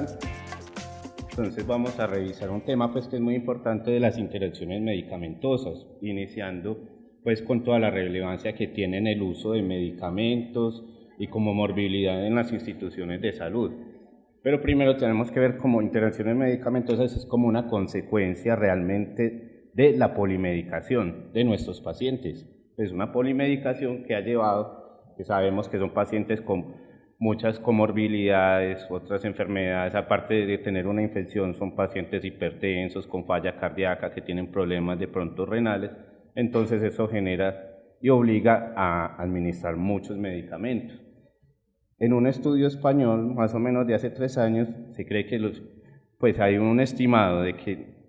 importante. Entonces vamos a revisar un tema pues que es muy importante de las interacciones medicamentosas, iniciando pues con toda la relevancia que tienen el uso de medicamentos y como morbilidad en las instituciones de salud. Pero primero tenemos que ver como interacciones medicamentosas es como una consecuencia realmente de la polimedicación de nuestros pacientes. Es una polimedicación que ha llevado, que sabemos que son pacientes con muchas comorbilidades, otras enfermedades, aparte de tener una infección, son pacientes hipertensos, con falla cardíaca, que tienen problemas de pronto renales, entonces eso genera y obliga a administrar muchos medicamentos. En un estudio español, más o menos de hace 3 años, se cree que pues hay un estimado de que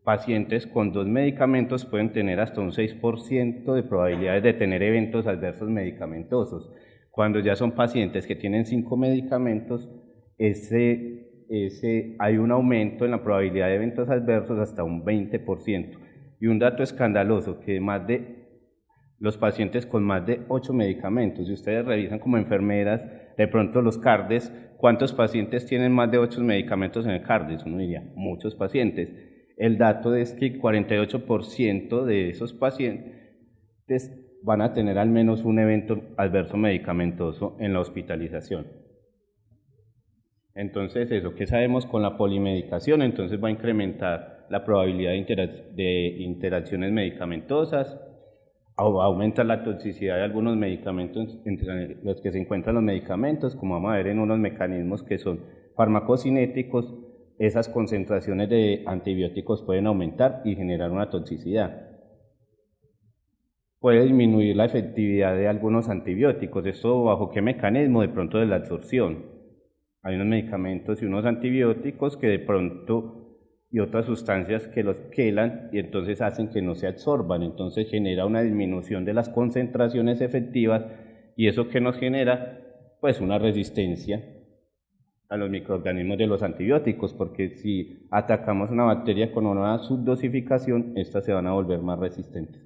pacientes con 2 medicamentos pueden tener hasta un 6% de probabilidades de tener eventos adversos medicamentosos. Cuando ya son pacientes que tienen 5 medicamentos, hay un aumento en la probabilidad de eventos adversos hasta un 20%. Y un dato escandaloso, que los pacientes con más de 8 medicamentos, si ustedes revisan como enfermeras, de pronto los CARDES, ¿cuántos pacientes tienen más de 8 medicamentos en el CARDES? Uno diría, muchos pacientes. El dato es que 48% de esos pacientes van a tener al menos un evento adverso medicamentoso en la hospitalización. Entonces, eso, ¿qué sabemos con la polimedicación? Entonces va a incrementar la probabilidad de interacciones medicamentosas, aumenta la toxicidad de algunos medicamentos, entre los que se encuentran los medicamentos, como vamos a ver en unos mecanismos que son farmacocinéticos, esas concentraciones de antibióticos pueden aumentar y generar una toxicidad. Puede disminuir la efectividad de algunos antibióticos. ¿Esto bajo qué mecanismo? De pronto de la absorción. Hay unos medicamentos y unos antibióticos que de pronto y otras sustancias que los quelan y entonces hacen que no se absorban. Entonces genera una disminución de las concentraciones efectivas y eso que nos genera pues una resistencia a los microorganismos de los antibióticos, porque si atacamos una bacteria con una subdosificación, estas se van a volver más resistentes.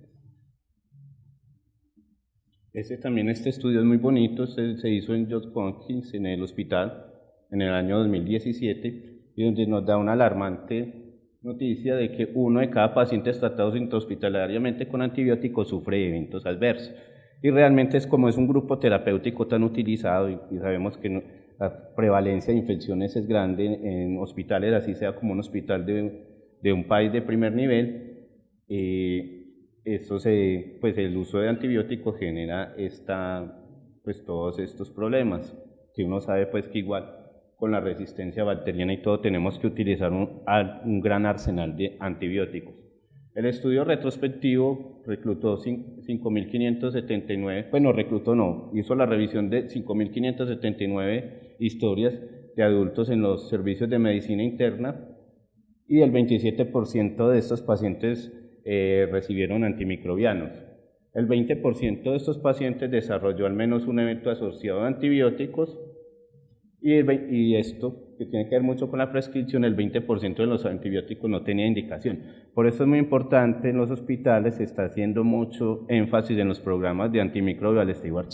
Este estudio es muy bonito, se hizo en Johns Hopkins, en el hospital, en el año 2017, y donde nos da una alarmante noticia de que 1 de cada pacientes tratados intrahospitalariamente con antibióticos sufre eventos adversos. Y realmente es un grupo terapéutico tan utilizado, y sabemos que la prevalencia de infecciones es grande en hospitales, así sea como un hospital de un país de primer nivel. El uso de antibióticos genera todos estos problemas, que uno sabe pues que igual con la resistencia bacteriana y todo tenemos que utilizar un gran arsenal de antibióticos. El estudio retrospectivo reclutó 5.579, hizo la revisión de 5.579 historias de adultos en los servicios de medicina interna y el 27% de estos pacientes recibieron antimicrobianos. El 20% de estos pacientes desarrolló al menos un evento asociado a antibióticos y esto, que tiene que ver mucho con la prescripción, el 20% de los antibióticos no tenía indicación. Por eso es muy importante en los hospitales, se está haciendo mucho énfasis en los programas de antimicrobial steward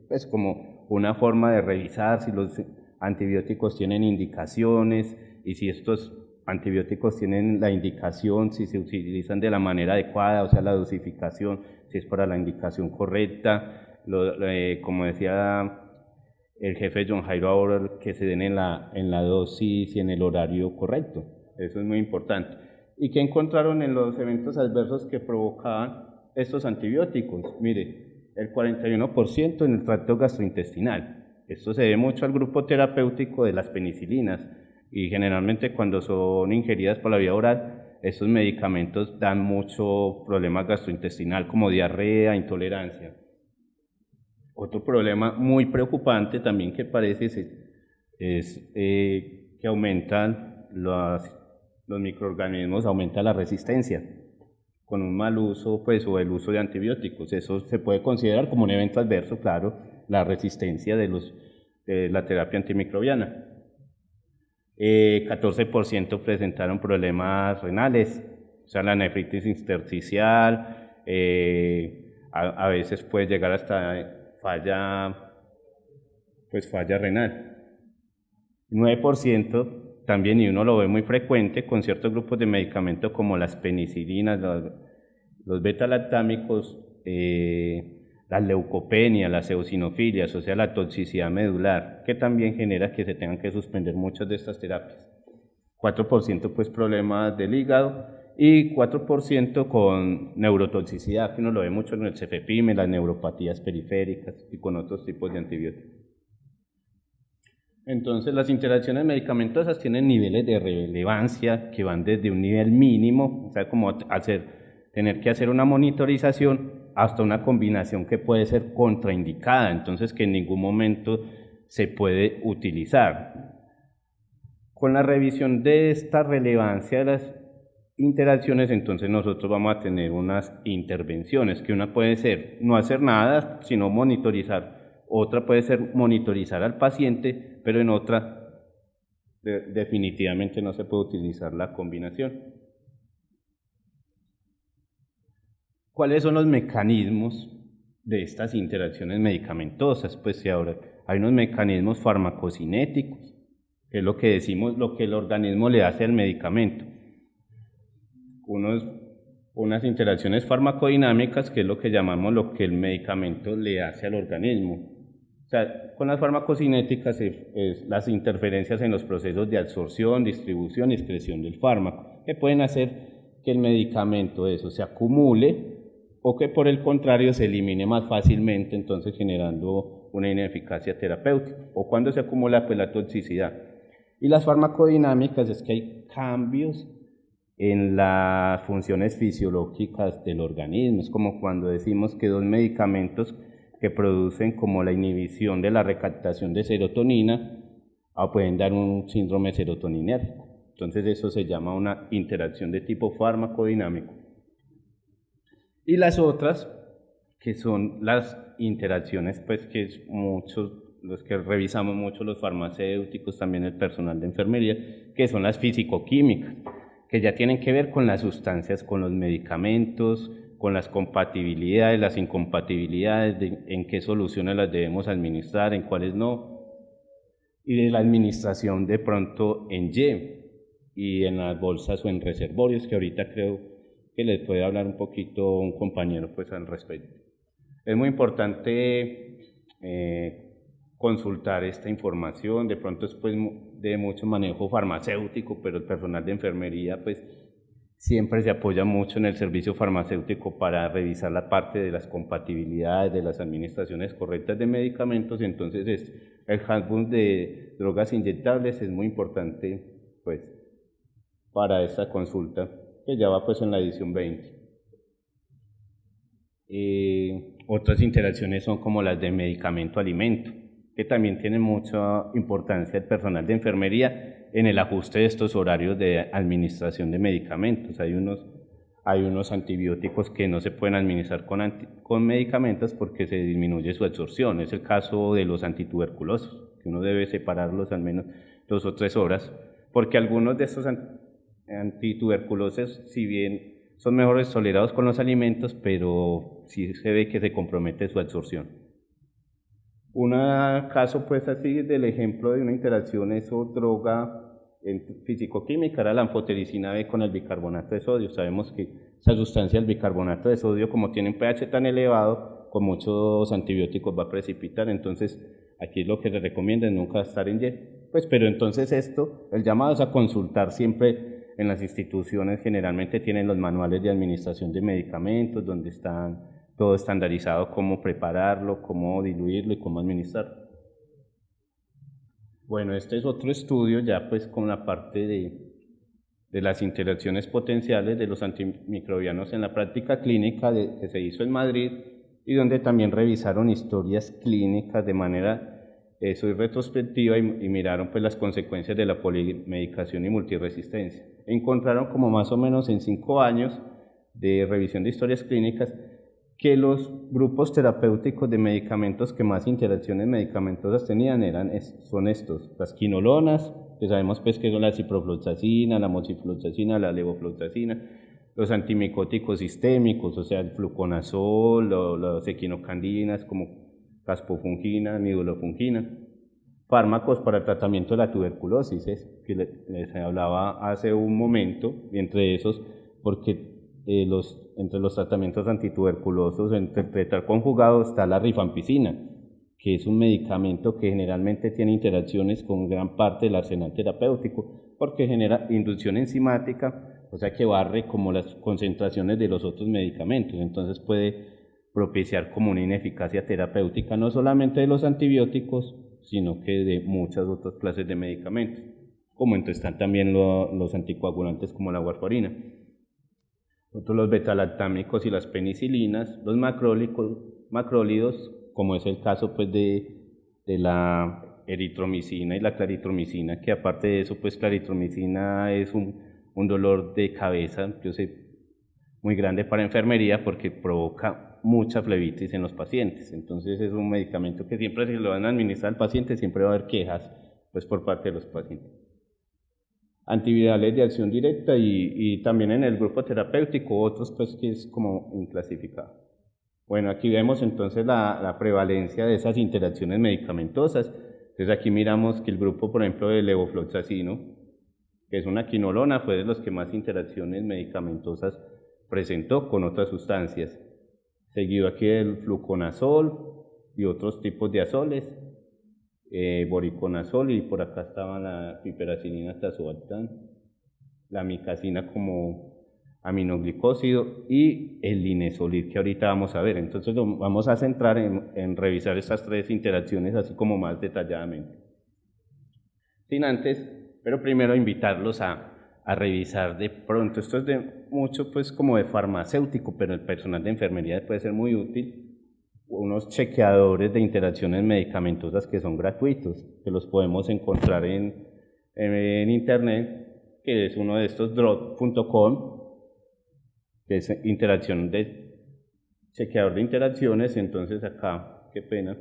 pues como una forma de revisar si los antibióticos tienen indicaciones y si estos antibióticos tienen la indicación, si se utilizan de la manera adecuada, o sea, la dosificación, si es para la indicación correcta, como decía el jefe John Jairo ahora, que se den en la dosis y en el horario correcto. Eso es muy importante. ¿Y qué encontraron en los eventos adversos que provocaban estos antibióticos? Mire, el 41% en el tracto gastrointestinal. Esto se debe mucho al grupo terapéutico de las penicilinas y generalmente cuando son ingeridas por la vía oral, estos medicamentos dan mucho problema gastrointestinal como diarrea, intolerancia. Otro problema muy preocupante también que parece es que aumentan los microorganismos, aumenta la resistencia con un mal uso o el uso de antibióticos. Eso se puede considerar como un evento adverso, claro, la resistencia de la terapia antimicrobiana. 14% presentaron problemas renales, o sea, la nefritis intersticial, a veces puede llegar hasta falla renal. 9% también, y uno lo ve muy frecuente con ciertos grupos de medicamentos como las penicilinas, los beta-lactámicos, las leucopenias, las eosinofilias, o sea, la toxicidad medular, que también genera que se tengan que suspender muchas de estas terapias. 4% pues problemas del hígado y 4% con neurotoxicidad, que uno lo ve mucho en el cefepime, las neuropatías periféricas y con otros tipos de antibióticos. Entonces las interacciones medicamentosas tienen niveles de relevancia que van desde un nivel mínimo, o sea, como tener que hacer una monitorización, hasta una combinación que puede ser contraindicada, entonces que en ningún momento se puede utilizar. Con la revisión de esta relevancia de las interacciones, entonces nosotros vamos a tener unas intervenciones, que una puede ser no hacer nada, sino monitorizar. Otra puede ser monitorizar al paciente, pero en otra definitivamente no se puede utilizar la combinación. ¿Cuáles son los mecanismos de estas interacciones medicamentosas? Pues si ahora hay unos mecanismos farmacocinéticos, que es lo que decimos, lo que el organismo le hace al medicamento. Unas interacciones farmacodinámicas, que es lo que llamamos lo que el medicamento le hace al organismo. O sea, con las farmacocinéticas es las interferencias en los procesos de absorción, distribución y excreción del fármaco, que pueden hacer que el medicamento se acumule o que por el contrario se elimine más fácilmente, entonces generando una ineficacia terapéutica, o cuando se acumula pues la toxicidad. Y las farmacodinámicas es que hay cambios en las funciones fisiológicas del organismo, es como cuando decimos que dos medicamentos que producen como la inhibición de la recaptación de serotonina pueden dar un síndrome serotoninérgico. Entonces eso se llama una interacción de tipo farmacodinámico. Y las otras, que son las interacciones, pues que es los que revisamos mucho los farmacéuticos, también el personal de enfermería, que son las físico-químicas, que ya tienen que ver con las sustancias, con los medicamentos, con las compatibilidades, las incompatibilidades, en qué soluciones las debemos administrar, en cuáles no, y de la administración de pronto en y en las bolsas o en reservorios, que ahorita creo que les puede hablar un poquito un compañero pues al respecto. Es muy importante consultar esta información, de pronto es pues de mucho manejo farmacéutico, pero el personal de enfermería pues siempre se apoya mucho en el servicio farmacéutico para revisar la parte de las compatibilidades, de las administraciones correctas de medicamentos. Entonces el handbook de drogas inyectables es muy importante pues para esta consulta, que ya va pues en la edición 20. Otras interacciones son como las de medicamento-alimento, que también tienen mucha importancia el personal de enfermería en el ajuste de estos horarios de administración de medicamentos. Hay unos antibióticos que no se pueden administrar con medicamentos porque se disminuye su absorción. Es el caso de los antituberculosos, que uno debe separarlos al menos 2 o 3 horas, porque algunos de estos antituberculosos, si bien son mejores tolerados con los alimentos, pero sí se ve que se compromete su absorción. Un caso pues así del ejemplo de una interacción es o droga físico-química, era la anfotericina B con el bicarbonato de sodio. Sabemos que esa sustancia, el bicarbonato de sodio, como tiene un pH tan elevado, con muchos antibióticos va a precipitar, entonces aquí lo que se recomienda es nunca estar en Y. Pues, pero entonces el llamado es a consultar siempre en las instituciones, generalmente tienen los manuales de administración de medicamentos, donde están todo estandarizado, cómo prepararlo, cómo diluirlo y cómo administrarlo. Bueno, este es otro estudio ya pues con la parte de las interacciones potenciales de los antimicrobianos en la práctica clínica que se hizo en Madrid, y donde también revisaron historias clínicas de manera retrospectiva y miraron pues las consecuencias de la polimedicación y multiresistencia. Encontraron como más o menos en 5 años de revisión de historias clínicas que los grupos terapéuticos de medicamentos que más interacciones medicamentosas tenían son estos: las quinolonas, que sabemos pues que son la ciprofloxacina, la moxifloxacina, la levofloxacina, los antimicóticos sistémicos, o sea, el fluconazol, las equinocandinas como caspofungina, nidulofungina, fármacos para el tratamiento de la tuberculosis, que les hablaba hace un momento, y entre esos, porque entre los tratamientos antituberculosos, entre pretar conjugado, está la rifampicina, que es un medicamento que generalmente tiene interacciones con gran parte del arsenal terapéutico, porque genera inducción enzimática, o sea que barre como las concentraciones de los otros medicamentos, entonces puede propiciar como una ineficacia terapéutica, no solamente de los antibióticos, sino que de muchas otras clases de medicamentos, como entonces están también los anticoagulantes como la warfarina. Otros los betalactámicos y las penicilinas, los macrólidos, como es el caso pues de la eritromicina y la claritromicina, que aparte de eso pues claritromicina es un dolor de cabeza, yo sé, muy grande para enfermería porque provoca mucha flebitis en los pacientes, entonces es un medicamento que siempre si lo van a administrar al paciente siempre va a haber quejas pues por parte de los pacientes. Antivirales de acción directa y también en el grupo terapéutico otros pues que es como inclasificado. Bueno, aquí vemos entonces la prevalencia de esas interacciones medicamentosas. Entonces aquí miramos que el grupo, por ejemplo, del levofloxacino, que es una quinolona, fue de los que más interacciones medicamentosas presentó con otras sustancias. Seguido aquí el fluconazol y otros tipos de azoles, boriconazol, y por acá estaba la piperacilina tazobactam, la micacina como aminoglicósido y el linezolid que ahorita vamos a ver. Entonces vamos a centrar en revisar estas tres interacciones así como más detalladamente. Sin antes, pero primero invitarlos a revisar de pronto, esto es de mucho pues como de farmacéutico, pero el personal de enfermería puede ser muy útil, unos chequeadores de interacciones medicamentosas que son gratuitos, que los podemos encontrar en internet, que es uno de estos drug.com, que es interacción de chequeador de interacciones. Entonces acá, qué pena,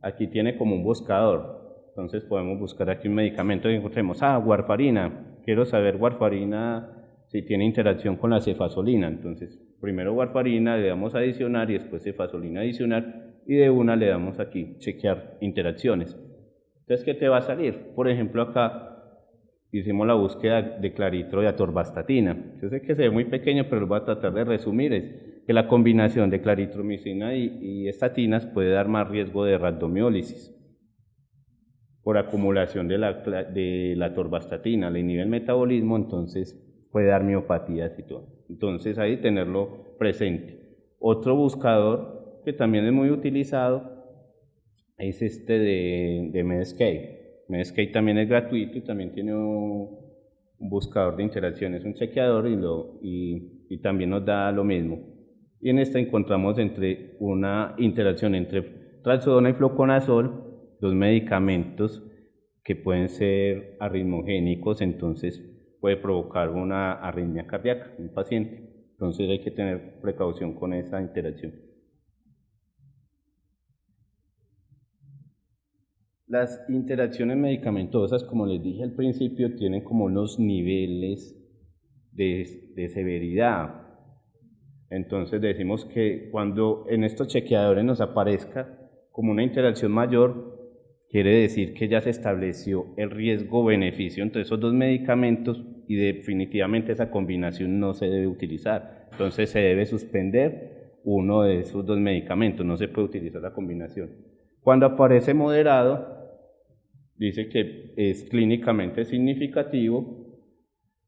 aquí tiene como un buscador, entonces podemos buscar aquí un medicamento y encontremos, warfarina, quiero saber warfarina si tiene interacción con la cefasolina, entonces primero warfarina le damos adicionar y después cefasolina adicionar y de una le damos aquí chequear interacciones. Entonces, ¿qué te va a salir? Por ejemplo, acá hicimos la búsqueda de claritro y atorvastatina. Yo sé que se ve muy pequeño, pero lo voy a tratar de resumir. Es que la combinación de claritromicina y estatinas puede dar más riesgo de rhabdomiólisis por acumulación de la atorvastatina, le inhibe el metabolismo, entonces puede dar miopatías y todo. Entonces ahí tenerlo presente. Otro buscador que también es muy utilizado es este de Medscape. Medscape también es gratuito y también tiene un buscador de interacciones, un chequeador y también nos da lo mismo. Y en esta encontramos una interacción entre trazodona y fluconazol, dos medicamentos que pueden ser arritmogénicos, entonces puede provocar una arritmia cardíaca en un paciente. Entonces hay que tener precaución con esa interacción. Las interacciones medicamentosas, como les dije al principio, tienen como unos niveles de severidad. Entonces decimos que cuando en estos chequeadores nos aparezca como una interacción mayor, quiere decir que ya se estableció el riesgo-beneficio entre esos dos medicamentos y definitivamente esa combinación no se debe utilizar. Entonces se debe suspender uno de esos dos medicamentos, no se puede utilizar la combinación. Cuando aparece moderado, dice que es clínicamente significativo,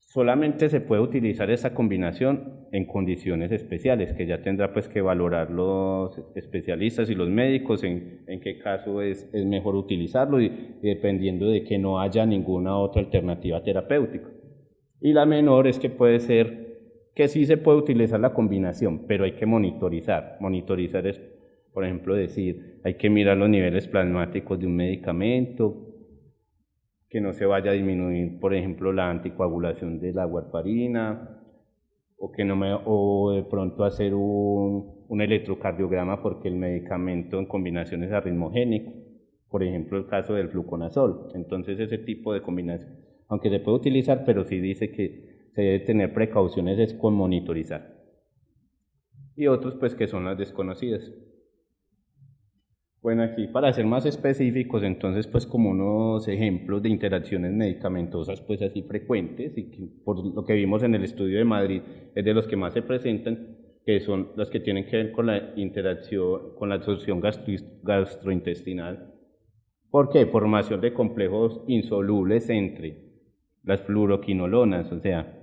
solamente se puede utilizar esa combinación en condiciones especiales, que ya tendrá pues que valorar los especialistas y los médicos en qué caso es mejor utilizarlo y dependiendo de que no haya ninguna otra alternativa terapéutica. Y la menor es que puede ser que sí se puede utilizar la combinación, pero hay que monitorizar. Monitorizar es, por ejemplo, decir, hay que mirar los niveles plasmáticos de un medicamento, que no se vaya a disminuir, por ejemplo, la anticoagulación de la warfarina, o de pronto hacer un electrocardiograma porque el medicamento en combinación es arritmogénico, por ejemplo, el caso del fluconazol. Entonces, ese tipo de combinación, aunque se puede utilizar, pero sí dice que se debe tener precauciones es con monitorizar. Y otros, pues, que son las desconocidas. Bueno, aquí para ser más específicos, entonces pues como unos ejemplos de interacciones medicamentosas pues así frecuentes y que por lo que vimos en el estudio de Madrid es de los que más se presentan, que son las que tienen que ver con la interacción, con la absorción gastrointestinal. ¿Por qué? Formación de complejos insolubles entre las fluoroquinolonas, o sea,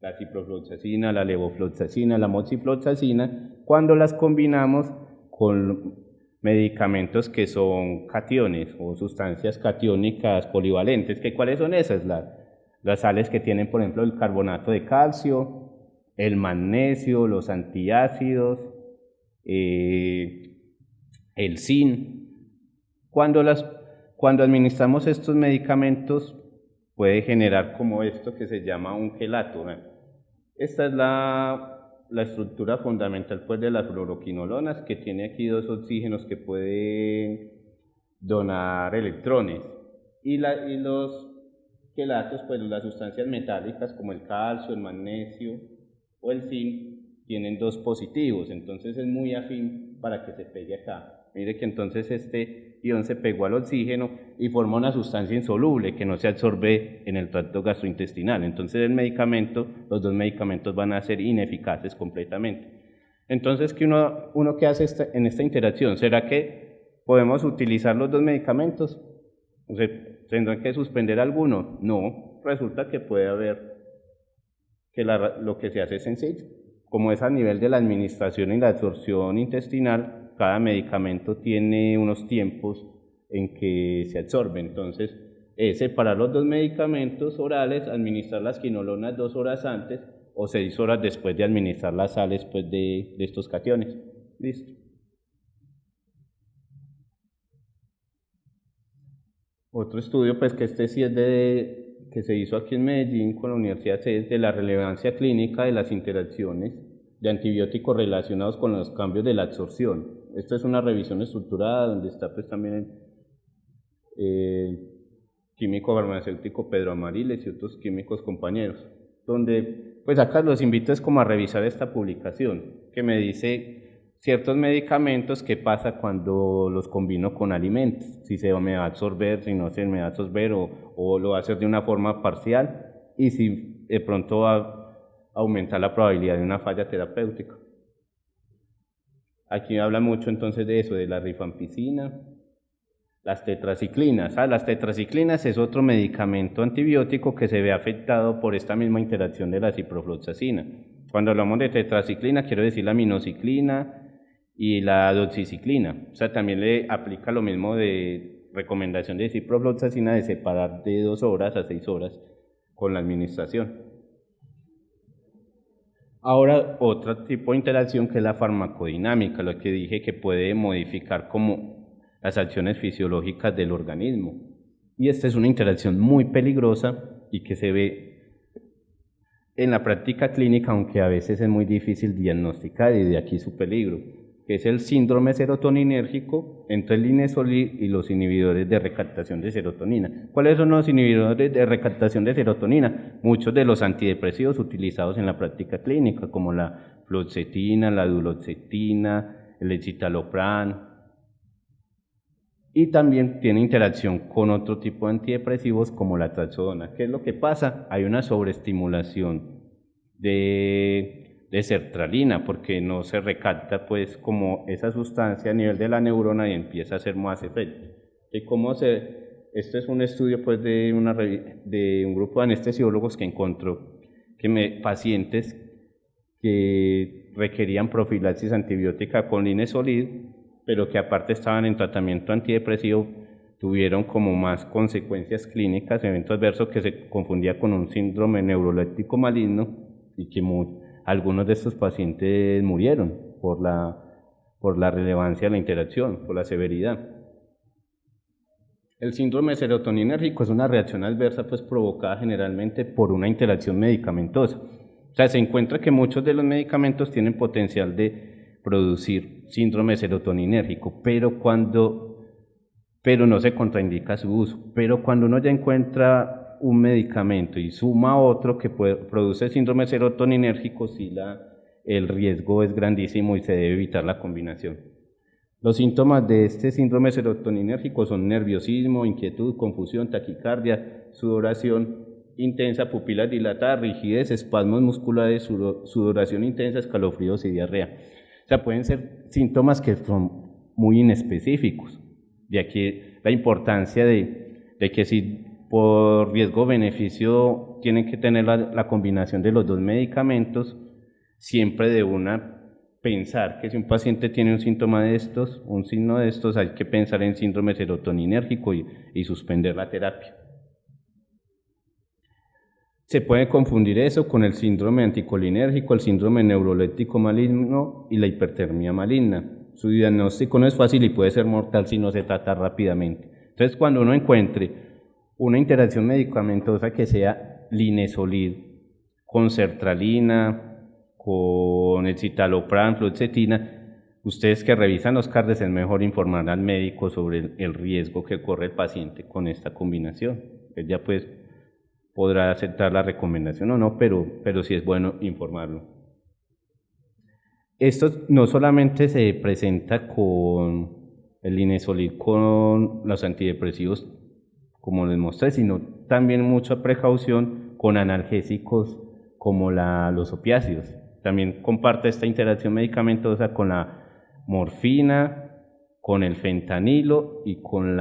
la ciprofloxacina, la levofloxacina, la moxifloxacina, cuando las combinamos con medicamentos que son cationes o sustancias catiónicas polivalentes. ¿Cuáles son esas? Las sales que tienen, por ejemplo, el carbonato de calcio, el magnesio, los antiácidos, el zinc. Cuando administramos estos medicamentos puede generar como esto que se llama un quelato, ¿no? Esta es la estructura fundamental pues, de las fluoroquinolonas, que tiene aquí dos oxígenos que pueden donar electrones. Y los quelatos, pues las sustancias metálicas como el calcio, el magnesio o el zinc, tienen dos positivos, entonces es muy afín para que se pegue acá. Mire que entonces este ion se pegó al oxígeno y forma una sustancia insoluble que no se absorbe en el tracto gastrointestinal. Entonces los dos medicamentos van a ser ineficaces completamente. Entonces, ¿qué uno qué hace en esta interacción? ¿Será que podemos utilizar los dos medicamentos? ¿Tendrán que suspender alguno? No, resulta que puede haber que lo que se hace es sencillo. Como es a nivel de la administración y la absorción intestinal, cada medicamento tiene unos tiempos en que se absorbe. Entonces, es separar los dos medicamentos orales, administrar las quinolonas 2 horas antes o 6 horas después de administrar las sales pues, de estos cationes. Listo. Otro estudio, pues que este sí es que se hizo aquí en Medellín con la Universidad CES, de la relevancia clínica de las interacciones de antibióticos relacionados con los cambios de la absorción. Esta es una revisión estructurada donde está pues también el químico farmacéutico Pedro Amariles y otros químicos compañeros, donde pues acá los invito es como a revisar esta publicación que me dice ciertos medicamentos, qué pasa cuando los combino con alimentos, si se me va a absorber, si no se me va a absorber o lo va a hacer de una forma parcial y si de pronto va a aumentar la probabilidad de una falla terapéutica. Aquí habla mucho entonces de eso, de la rifampicina, las tetraciclinas. Las tetraciclinas es otro medicamento antibiótico que se ve afectado por esta misma interacción de la ciprofloxacina. Cuando hablamos de tetraciclina, quiero decir la minociclina y la doxiciclina. O sea, también le aplica lo mismo de recomendación de ciprofloxacina de separar de 2 horas a 6 horas con la administración. Ahora, otro tipo de interacción que es la farmacodinámica, lo que dije que puede modificar como las acciones fisiológicas del organismo. Y esta es una interacción muy peligrosa y que se ve en la práctica clínica, aunque a veces es muy difícil diagnosticar, y de aquí su peligro, que es el síndrome serotoninérgico entre el linezolid y los inhibidores de recaptación de serotonina. ¿Cuáles son los inhibidores de recaptación de serotonina? Muchos de los antidepresivos utilizados en la práctica clínica, como la fluoxetina, la duloxetina, el escitalopram, y también tiene interacción con otro tipo de antidepresivos como la trazodona. ¿Qué es lo que pasa? Hay una sobreestimulación de sertralina porque no se recapta pues como esa sustancia a nivel de la neurona y empieza a hacer más efecto. Esto es un estudio pues de un grupo de anestesiólogos que encontró que pacientes que requerían profilaxis antibiótica con linezolid, pero que aparte estaban en tratamiento antidepresivo, tuvieron como más consecuencias clínicas, evento adverso que se confundía con un síndrome neuroléptico maligno y que algunos de estos pacientes murieron por la relevancia de la interacción, por la severidad. El síndrome serotoninérgico es una reacción adversa pues provocada generalmente por una interacción medicamentosa. O sea, se encuentra que muchos de los medicamentos tienen potencial de producir síndrome serotoninérgico, pero no se contraindica su uso. Pero cuando uno ya encuentra un medicamento y suma otro que produce síndrome serotoninérgico, sí el riesgo es grandísimo y se debe evitar la combinación. Los síntomas de este síndrome serotoninérgico son nerviosismo, inquietud, confusión, taquicardia, sudoración intensa, pupilas dilatadas, rigidez, espasmos musculares, sudoración intensa, escalofríos y diarrea. O sea, pueden ser síntomas que son muy inespecíficos. De aquí la importancia de que si por riesgo-beneficio tienen que tener la combinación de los dos medicamentos, siempre de una pensar que si un paciente tiene un síntoma de estos, un signo de estos, hay que pensar en síndrome serotoninérgico y suspender la terapia. Se puede confundir eso con el síndrome anticolinérgico, el síndrome neuroléptico maligno y la hipertermia maligna. Su diagnóstico no es fácil y puede ser mortal si no se trata rápidamente. Entonces, cuando uno encuentre una interacción medicamentosa que sea linezolid con sertralina, con el citalopram, fluoxetina, ustedes que revisan los cards es mejor informar al médico sobre el riesgo que corre el paciente con esta combinación. Él ya pues podrá aceptar la recomendación o no, pero sí es bueno informarlo. Esto no solamente se presenta con el linezolid, con los antidepresivos, como les mostré, sino también mucha precaución con analgésicos como los opiáceos. También comparte esta interacción medicamentosa con la morfina, con el fentanilo y con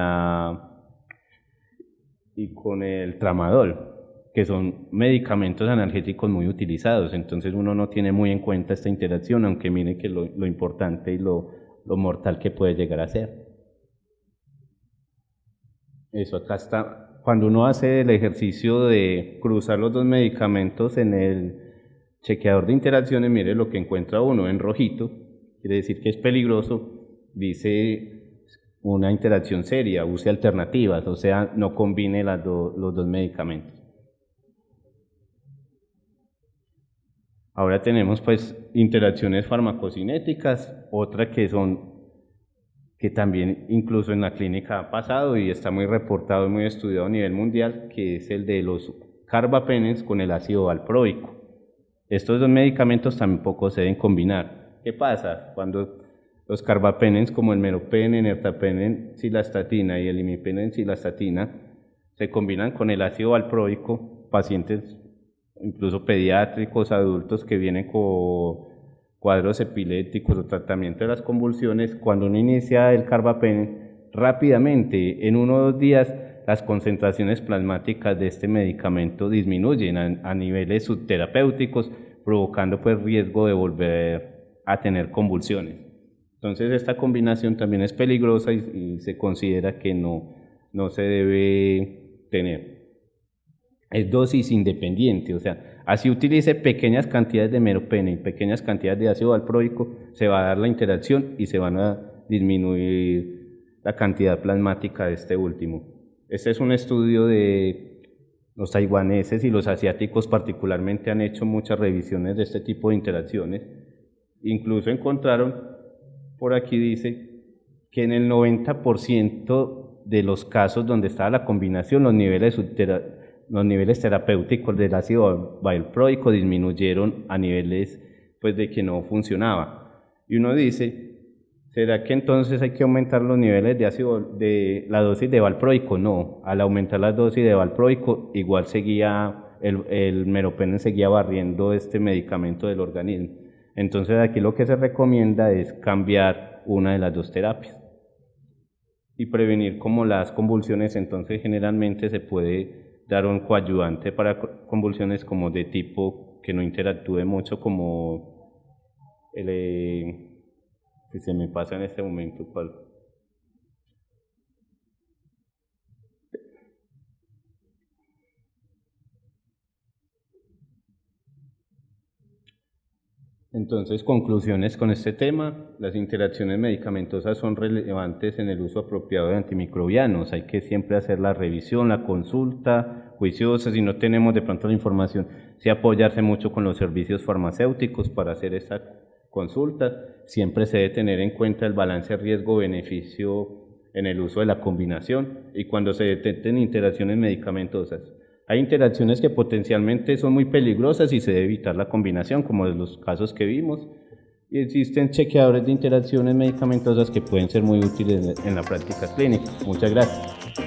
el tramadol, que son medicamentos analgésicos muy utilizados. Entonces uno no tiene muy en cuenta esta interacción, aunque mire que lo importante y lo mortal que puede llegar a ser. Eso acá está. Cuando uno hace el ejercicio de cruzar los dos medicamentos en el chequeador de interacciones, mire lo que encuentra uno en rojito, quiere decir que es peligroso, dice una interacción seria, use alternativas, o sea, no combine los dos medicamentos. Ahora tenemos pues interacciones farmacocinéticas, otra que también incluso en la clínica ha pasado y está muy reportado y muy estudiado a nivel mundial, que es el de los carbapenems con el ácido valproico. Estos dos medicamentos tampoco se deben combinar. ¿Qué pasa? Cuando los carbapenems como el meropenem, ertapenem, cilastatina y el imipenem, cilastatina se combinan con el ácido valproico, pacientes incluso pediátricos, adultos que vienen con cuadros epilépticos o tratamiento de las convulsiones, cuando uno inicia el carbapenem, rápidamente, en 1 o 2 días, las concentraciones plasmáticas de este medicamento disminuyen a niveles subterapéuticos, provocando pues riesgo de volver a tener convulsiones. Entonces esta combinación también es peligrosa y se considera que no se debe tener. Es dosis independiente, o sea, así utilice pequeñas cantidades de meropenem y pequeñas cantidades de ácido valproico, se va a dar la interacción y se van a disminuir la cantidad plasmática de este último. Este es un estudio de los taiwaneses y los asiáticos particularmente han hecho muchas revisiones de este tipo de interacciones. Incluso encontraron, por aquí dice, que en el 90% de los casos donde estaba la combinación, los niveles terapéuticos del ácido valproico disminuyeron a niveles pues de que no funcionaba. Y uno dice, ¿será que entonces hay que aumentar los niveles de la dosis de valproico? No, al aumentar la dosis de valproico igual seguía el meropenem seguía barriendo este medicamento del organismo. Entonces aquí lo que se recomienda es cambiar una de las dos terapias y prevenir como las convulsiones. Entonces generalmente se puede dar un coadyuvante para convulsiones como de tipo que no interactúe mucho, como que se me pasa en este momento cuál. Entonces, conclusiones con este tema, las interacciones medicamentosas son relevantes en el uso apropiado de antimicrobianos, hay que siempre hacer la revisión, la consulta juiciosa, si no tenemos de pronto la información, sí apoyarse mucho con los servicios farmacéuticos para hacer esta consulta, siempre se debe tener en cuenta el balance riesgo-beneficio en el uso de la combinación y cuando se detecten interacciones medicamentosas. Hay interacciones que potencialmente son muy peligrosas y se debe evitar la combinación, como de los casos que vimos. y existen chequeadores de interacciones medicamentosas que pueden ser muy útiles en la práctica clínica. Muchas gracias.